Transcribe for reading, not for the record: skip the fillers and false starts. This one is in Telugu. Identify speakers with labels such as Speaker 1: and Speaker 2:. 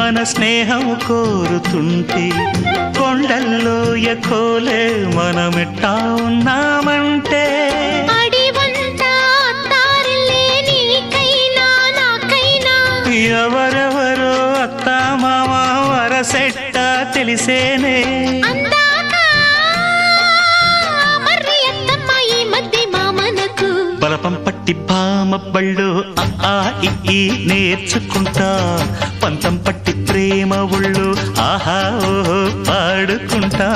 Speaker 1: మన స్నేహం కోరుతుంటే కొండల్లో ఎకోలే మనమెట్టా ఉన్నామంటే ఎవరెవరో అత్త మామ వరసెట్ట తెలిసేనే బలపం పట్టి భామ బళ్ళు ఆ ఈ నేర్చుకుంటా పంతం పట్టి ప్రేమ ఒళ్ళు ఆహా ఓహో పాడుకుంటా